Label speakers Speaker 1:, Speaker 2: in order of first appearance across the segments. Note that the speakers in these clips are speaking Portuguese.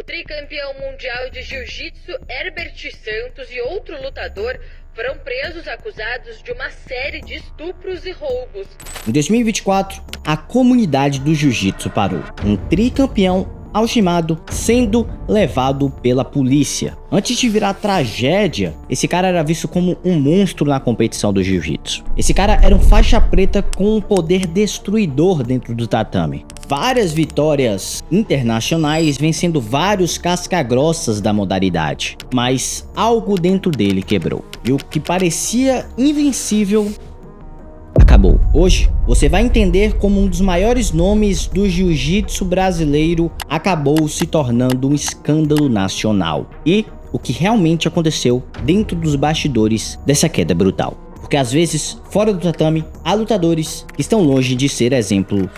Speaker 1: O tricampeão mundial de jiu-jitsu Herbert Santos e outro lutador foram presos acusados de uma série de estupros e roubos.
Speaker 2: Em 2024, a comunidade do jiu-jitsu parou. Um tricampeão algemado sendo levado pela polícia. Antes de virar tragédia, esse cara era visto como um monstro na competição do jiu-jitsu. Esse cara era um faixa preta com um poder destruidor dentro do tatame. Várias vitórias internacionais, vencendo vários casca-grossas da modalidade. Mas algo dentro dele quebrou. E o que parecia invencível acabou. Hoje, você vai entender como um dos maiores nomes do jiu-jitsu brasileiro acabou se tornando um escândalo nacional. E o que realmente aconteceu dentro dos bastidores dessa queda brutal. Porque às vezes, fora do tatame, há lutadores que estão longe de ser exemplo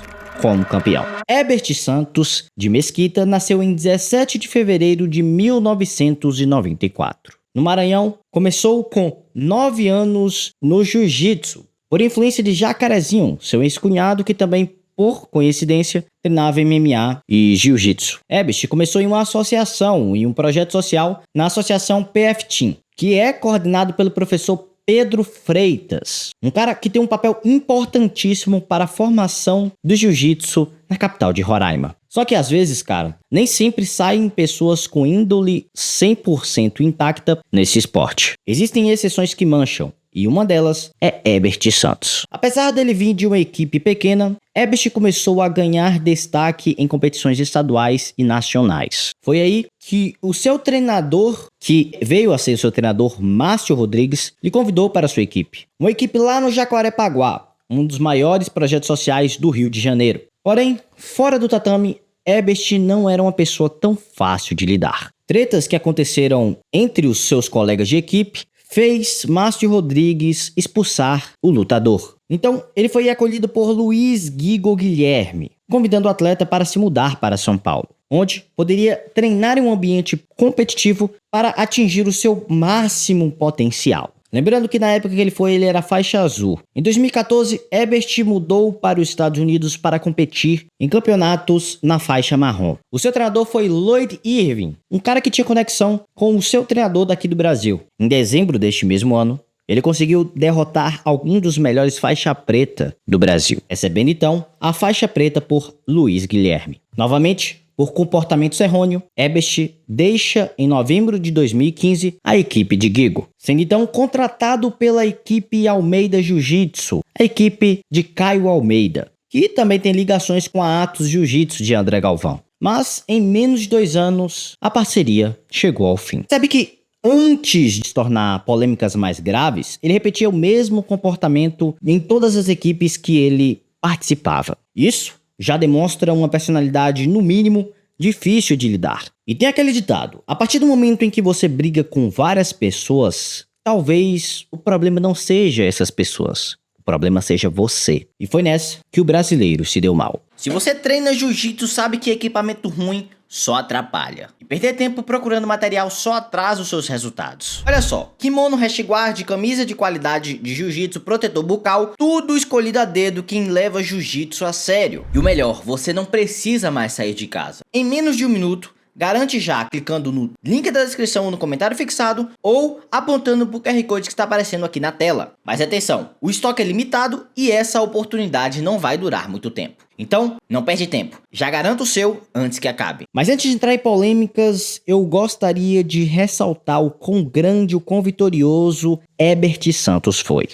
Speaker 2: como campeão. Herbert Santos de Mesquita nasceu em 17 de fevereiro de 1994. No Maranhão, começou com 9 anos no jiu-jitsu, por influência de Jacarezinho, seu ex-cunhado que também, por coincidência, treinava MMA e jiu-jitsu. Herbert começou em uma associação e um projeto social na Associação PF Team, que é coordenado pelo professor Pedro Freitas, um cara que tem um papel importantíssimo para a formação do jiu-jitsu na capital de Roraima. Só que às vezes, cara, nem sempre saem pessoas com índole 100% intacta nesse esporte. Existem exceções que mancham, e uma delas é Herbert Santos. Apesar dele vir de uma equipe pequena, Herbert começou a ganhar destaque em competições estaduais e nacionais. Foi aí que o seu treinador, que veio a ser o seu treinador, Márcio Rodrigues, lhe convidou para a sua equipe. Uma equipe lá no Jacarepaguá, um dos maiores projetos sociais do Rio de Janeiro. Porém, fora do tatame, Herbert não era uma pessoa tão fácil de lidar. Tretas que aconteceram entre os seus colegas de equipe fez Márcio Rodrigues expulsar o lutador. Então, ele foi acolhido por Luiz Guigo Guilherme, convidando o atleta para se mudar para São Paulo, onde poderia treinar em um ambiente competitivo para atingir o seu máximo potencial. Lembrando que na época que ele era faixa azul. Em 2014, Herbert mudou para os Estados Unidos para competir em campeonatos na faixa marrom. O seu treinador foi Lloyd Irving, um cara que tinha conexão com o seu treinador daqui do Brasil. Em dezembro deste mesmo ano, ele conseguiu derrotar alguns dos melhores faixa preta do Brasil, recebendo então a faixa preta por Luiz Guilherme. Novamente, por comportamento errôneo, Herbert deixa em novembro de 2015 a equipe de Guigo, sendo então contratado pela equipe Almeida Jiu-Jitsu, a equipe de Caio Almeida, que também tem ligações com a Atos Jiu-Jitsu de André Galvão. Mas em menos de 2 anos, a parceria chegou ao fim. Sabe que antes de se tornar polêmicas mais graves, ele repetia o mesmo comportamento em todas as equipes que ele participava. Isso já demonstra uma personalidade, no mínimo, difícil de lidar. E tem aquele ditado: a partir do momento em que você briga com várias pessoas, talvez o problema não seja essas pessoas, o problema seja você. E foi nessa que o brasileiro se deu mal. Se você treina jiu-jitsu, sabe que equipamento ruim só atrapalha. E perder tempo procurando material só atrasa os seus resultados. Olha só, kimono, guard, camisa de qualidade de jiu-jitsu, protetor bucal, tudo escolhido a dedo quem leva jiu-jitsu a sério. E o melhor, você não precisa mais sair de casa. Em menos de 1 minuto, garante já clicando no link da descrição ou no comentário fixado ou apontando para o QR Code que está aparecendo aqui na tela. Mas atenção, o estoque é limitado e essa oportunidade não vai durar muito tempo. Então, não perde tempo, já garanta o seu antes que acabe. Mas antes de entrar em polêmicas, eu gostaria de ressaltar o quão grande, o quão vitorioso Herbert Santos foi.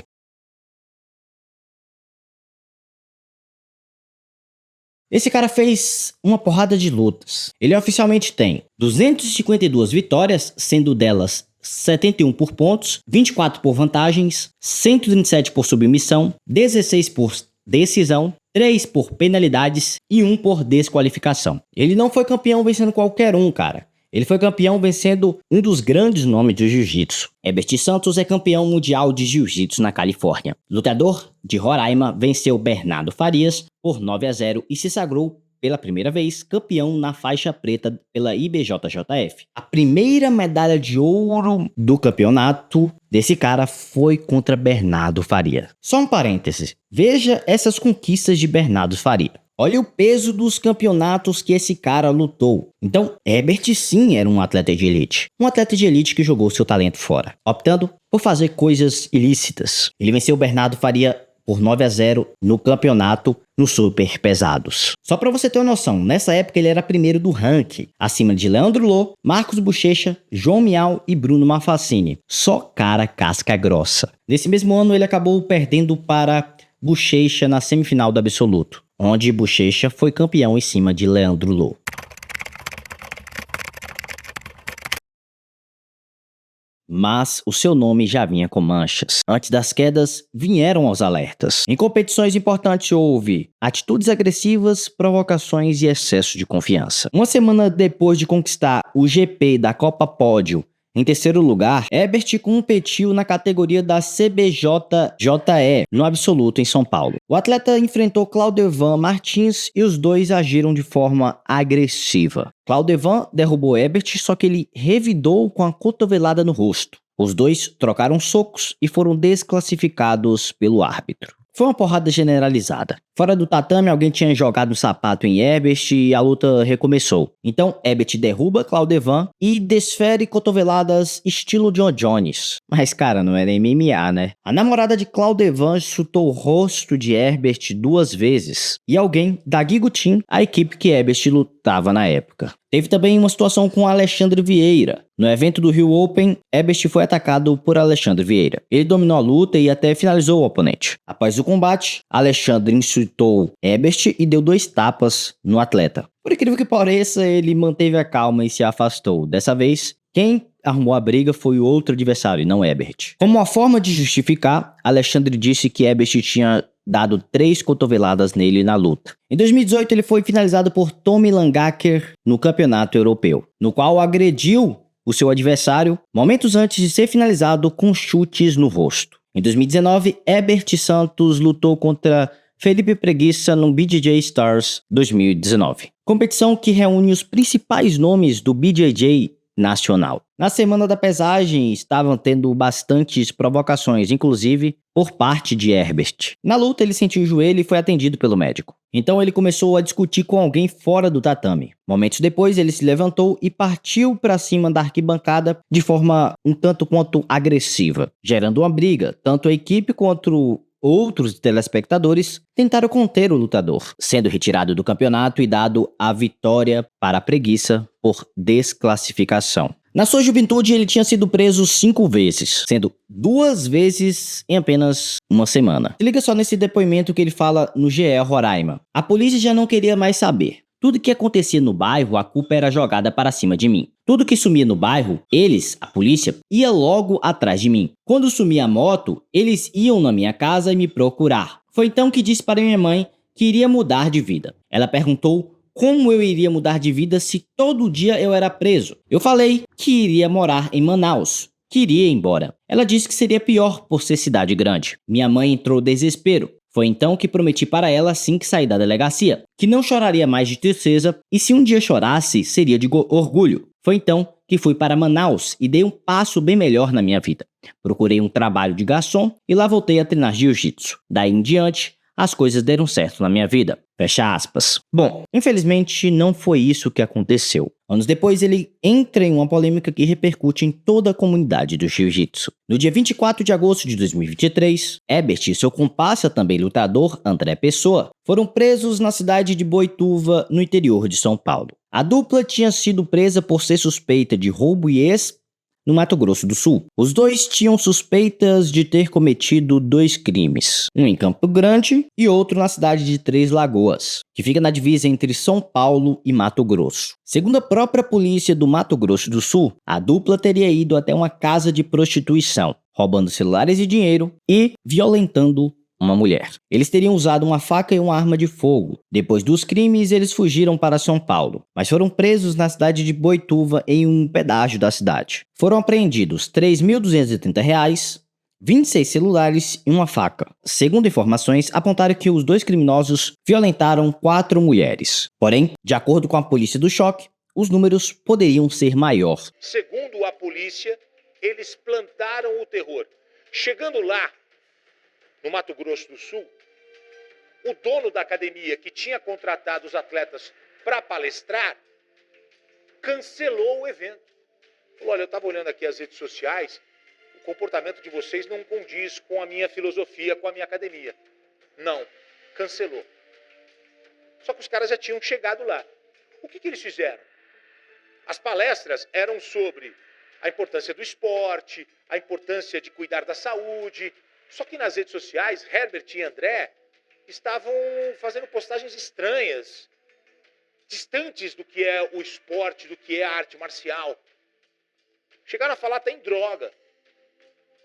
Speaker 2: Esse cara fez uma porrada de lutas. Ele oficialmente tem 252 vitórias, sendo delas 71 por pontos, 24 por vantagens, 137 por submissão, 16 por decisão, 3 por penalidades e 1 por desqualificação. Ele não foi campeão vencendo qualquer um, cara. Ele foi campeão vencendo um dos grandes nomes do jiu-jitsu. Herbert Santos é campeão mundial de jiu-jitsu na Califórnia. Lutador de Roraima, venceu Bernardo Farias por 9-0 e se sagrou pela primeira vez campeão na faixa preta pela IBJJF. A primeira medalha de ouro do campeonato desse cara foi contra Bernardo Faria. Só um parêntese, veja essas conquistas de Bernardo Faria. Olha o peso dos campeonatos que esse cara lutou. Então, Herbert sim era um atleta de elite. Um atleta de elite que jogou seu talento fora, optando por fazer coisas ilícitas. Ele venceu Bernardo Faria por 9-0 no campeonato nos super pesados. Só pra você ter uma noção, nessa época ele era primeiro do ranking, acima de Leandro Lô, Marcos Bochecha, João Miau e Bruno Mafacini. Só cara casca grossa. Nesse mesmo ano ele acabou perdendo para Bochecha na semifinal do absoluto, onde Bochecha foi campeão em cima de Leandro Lô. Mas o seu nome já vinha com manchas. Antes das quedas, vieram os alertas. Em competições importantes houve atitudes agressivas, provocações e excesso de confiança. Uma semana depois de conquistar o GP da Copa Pódio em terceiro lugar, Herbert competiu na categoria da CBJJE no absoluto em São Paulo. O atleta enfrentou Claudevan Martins e os dois agiram de forma agressiva. Claudevan derrubou Herbert, só que ele revidou com a cotovelada no rosto. Os dois trocaram socos e foram desclassificados pelo árbitro. Foi uma porrada generalizada. Fora do tatame, alguém tinha jogado um sapato em Herbert e a luta recomeçou. Então, Herbert derruba Claudevan e desfere cotoveladas estilo John Jones. Mas, cara, não era MMA, né? A namorada de Claudevan chutou o rosto de Herbert 2 vezes. E alguém da Gigo Team, a equipe que Herbert lutava na época. Teve também uma situação com Alexandre Vieira. No evento do Rio Open, Herbert foi atacado por Alexandre Vieira. Ele dominou a luta e até finalizou o oponente. Após o combate, Alexandre insultou Herbert e deu 2 tapas no atleta. Por incrível que pareça, ele manteve a calma e se afastou. Dessa vez, quem arrumou a briga foi o outro adversário, e não Herbert. Como uma forma de justificar, Alexandre disse que Herbert tinha dado 3 cotoveladas nele na luta. Em 2018, ele foi finalizado por Tommy Langacker no Campeonato Europeu, no qual agrediu o seu adversário momentos antes de ser finalizado com chutes no rosto. Em 2019, Herbert Santos lutou contra Felipe Preguiça no BJJ Stars 2019, competição que reúne os principais nomes do BJJ nacional. Na semana da pesagem, estavam tendo bastantes provocações, inclusive por parte de Herbert. Na luta, ele sentiu o joelho e foi atendido pelo médico. Então ele começou a discutir com alguém fora do tatame. Momentos depois, ele se levantou e partiu para cima da arquibancada de forma um tanto quanto agressiva, gerando uma briga. Tanto a equipe quanto outros telespectadores tentaram conter o lutador, sendo retirado do campeonato e dado a vitória para a Preguiça por desclassificação. Na sua juventude, ele tinha sido preso 5 vezes, sendo 2 vezes em apenas uma semana. Se liga só nesse depoimento que ele fala no GE Roraima. A polícia já não queria mais saber. Tudo que acontecia no bairro, a culpa era jogada para cima de mim. Tudo que sumia no bairro, eles, a polícia, ia logo atrás de mim. Quando sumia a moto, eles iam na minha casa e me procurar. Foi então que disse para minha mãe que iria mudar de vida. Ela perguntou como eu iria mudar de vida se todo dia eu era preso. Eu falei que iria morar em Manaus, que iria embora. Ela disse que seria pior por ser cidade grande. Minha mãe entrou em desespero. Foi então que prometi para ela assim que sair da delegacia, que não choraria mais de tristeza e se um dia chorasse, seria de orgulho. Foi então que fui para Manaus e dei um passo bem melhor na minha vida. Procurei um trabalho de garçom e lá voltei a treinar jiu-jitsu. Daí em diante, as coisas deram certo na minha vida. Fecha aspas. Bom, infelizmente não foi isso que aconteceu. Anos depois, ele entra em uma polêmica que repercute em toda a comunidade do jiu-jitsu. No dia 24 de agosto de 2023, Herbert e seu comparsa, também lutador, André Pessoa, foram presos na cidade de Boituva, no interior de São Paulo. A dupla tinha sido presa por ser suspeita de roubo e no Mato Grosso do Sul. Os dois tinham suspeitas de ter cometido 2 crimes, um em Campo Grande e outro na cidade de Três Lagoas, que fica na divisa entre São Paulo e Mato Grosso. Segundo a própria polícia do Mato Grosso do Sul, a dupla teria ido até uma casa de prostituição, roubando celulares e dinheiro e violentando uma mulher. Eles teriam usado uma faca e uma arma de fogo. Depois dos crimes, eles fugiram para São Paulo, mas foram presos na cidade de Boituva em um pedágio da cidade. Foram apreendidos R$ 3.230, 26 celulares e uma faca. Segundo informações, apontaram que os 2 criminosos violentaram 4 mulheres. Porém, de acordo com a polícia do choque, os números poderiam ser maiores.
Speaker 3: Segundo a polícia, eles plantaram o terror. Chegando lá, no Mato Grosso do Sul, o dono da academia que tinha contratado os atletas para palestrar, cancelou o evento. Falou, olha, eu estava olhando aqui as redes sociais, o comportamento de vocês não condiz com a minha filosofia, com a minha academia. Não, cancelou. Só que os caras já tinham chegado lá. O que eles fizeram? As palestras eram sobre a importância do esporte, a importância de cuidar da saúde. Só que nas redes sociais, Herbert e André estavam fazendo postagens estranhas, distantes do que é o esporte, do que é a arte marcial. Chegaram a falar até em droga.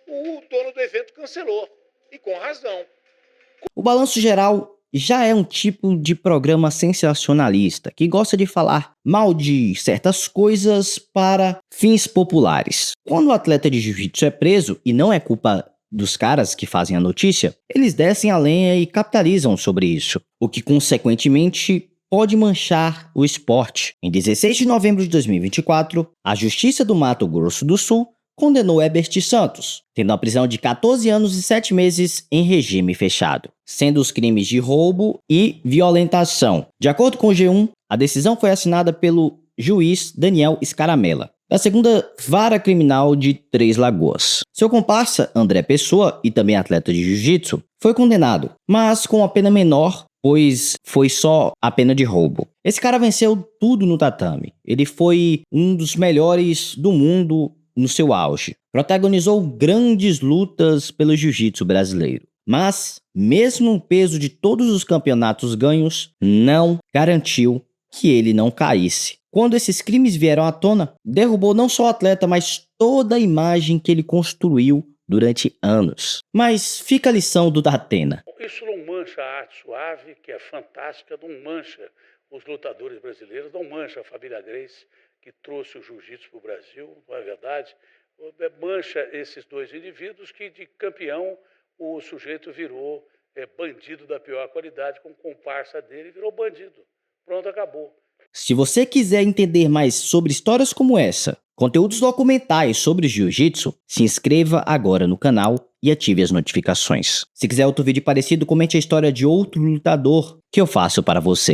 Speaker 3: O dono do evento cancelou, e com razão.
Speaker 2: O Balanço Geral já é um tipo de programa sensacionalista que gosta de falar mal de certas coisas para fins populares. Quando o atleta de jiu-jitsu é preso, e não é culpa dos caras que fazem a notícia, eles descem a lenha e capitalizam sobre isso, o que consequentemente pode manchar o esporte. Em 16 de novembro de 2024, a Justiça do Mato Grosso do Sul condenou Herbert Santos, tendo a prisão de 14 anos e 7 meses em regime fechado, sendo os crimes de roubo e violentação. De acordo com o G1, a decisão foi assinada pelo juiz Daniel Scaramella, da segunda vara criminal de Três Lagoas. Seu comparsa, André Pessoa, e também atleta de jiu-jitsu, foi condenado, mas com a pena menor, pois foi só a pena de roubo. Esse cara venceu tudo no tatame. Ele foi um dos melhores do mundo no seu auge. Protagonizou grandes lutas pelo jiu-jitsu brasileiro. Mas, mesmo o peso de todos os campeonatos ganhos, não garantiu que ele não caísse. Quando esses crimes vieram à tona, derrubou não só o atleta, mas toda a imagem que ele construiu durante anos. Mas fica a lição do Datena.
Speaker 4: Isso não mancha a arte suave, que é fantástica, não mancha os lutadores brasileiros, não mancha a família Gracie, que trouxe o jiu-jitsu para o Brasil, não é verdade? Mancha esses dois indivíduos que de campeão o sujeito virou bandido da pior qualidade, com comparsa dele virou bandido. Pronto, acabou.
Speaker 2: Se você quiser entender mais sobre histórias como essa, conteúdos documentais sobre jiu-jitsu, se inscreva agora no canal e ative as notificações. Se quiser outro vídeo parecido, comente a história de outro lutador que eu faço para você.